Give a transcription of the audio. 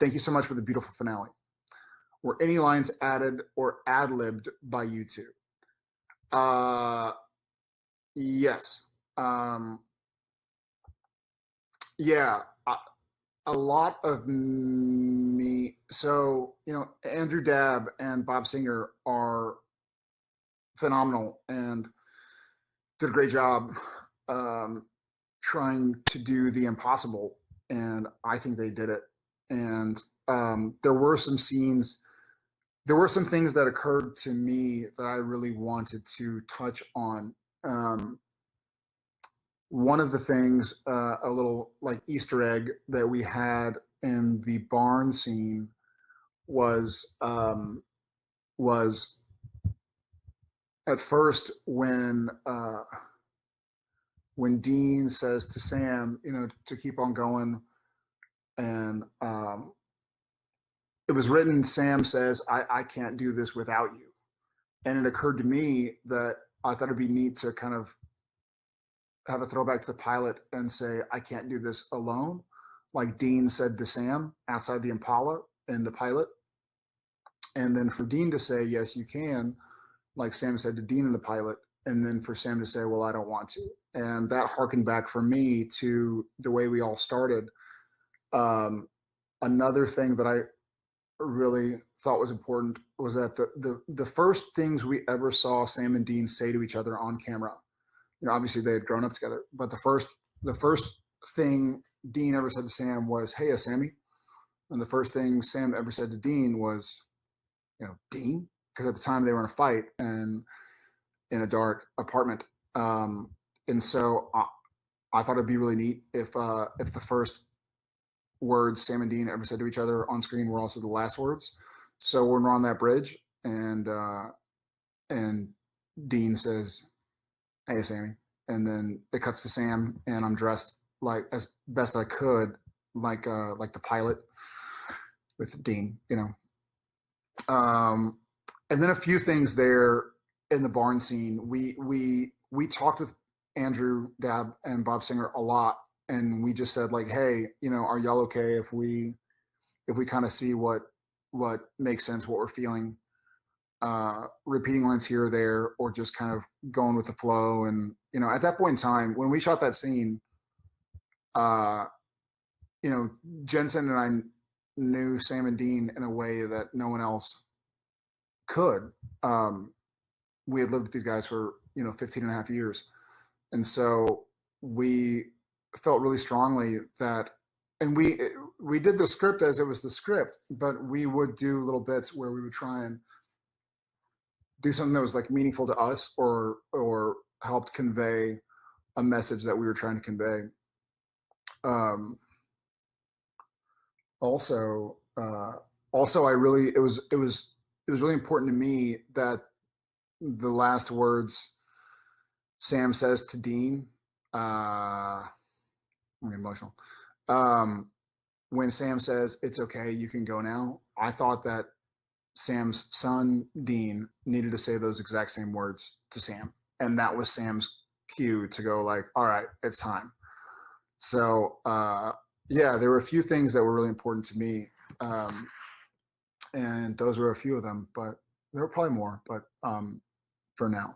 Thank you so much for the beautiful finale. Were any lines added or ad-libbed by you two? Yes. Yeah, a lot of me. So, you know, Andrew Dabb and Bob Singer are phenomenal and did a great job trying to do the impossible. And I think they did it. And there were some scenes, there were some things that occurred to me that I really wanted to touch on. One of the things, a little like Easter egg that we had in the barn scene was at first when Dean says to Sam, you know, to keep on going, and it was written, Sam says, I can't do this without you. And it occurred to me that I thought it'd be neat to kind of have a throwback to the pilot and say, I can't do this alone. Like Dean said to Sam outside the Impala in the pilot. And then for Dean to say, yes, you can, like Sam said to Dean in the pilot. And then for Sam to say, well, I don't want to. And that harkened back for me to the way we all started. Another thing that I really thought was important was that the first things we ever saw Sam and Dean say to each other on camera, you know, obviously they had grown up together, but the first thing Dean ever said to Sam was, hey, Sammy. And the first thing Sam ever said to Dean was, you know, Dean, because at the time they were in a fight and in a dark apartment. And so I thought it'd be really neat if the first words Sam and Dean ever said to each other on screen were also the last words. So when we're on that bridge and Dean says, hey, Sammy. And then it cuts to Sam and I'm dressed like as best I could, like the pilot with Dean, you know. And then a few things there in the barn scene. We talked with Andrew Dabb and Bob Singer a lot, and we just said like, hey, you know, are y'all okay if we kind of see what makes sense, what we're feeling, repeating lines here or there, or just kind of going with the flow. And, you know, at that point in time, when we shot that scene, you know, Jensen and I knew Sam and Dean in a way that no one else could. We had lived with these guys for, you know, 15 and a half years. And so we felt really strongly that, and we did the script as it was the script, but we would do little bits where we would try and do something that was like meaningful to us or helped convey a message that we were trying to convey. Also, I really, it was really important to me that the last words Sam says to Dean, I'm emotional. When Sam says, it's okay, you can go now, I thought that Sam's son, Dean, needed to say those exact same words to Sam. And that was Sam's cue to go like, all right, it's time. So, yeah, there were a few things that were really important to me. And those were a few of them, but there were probably more, but for now.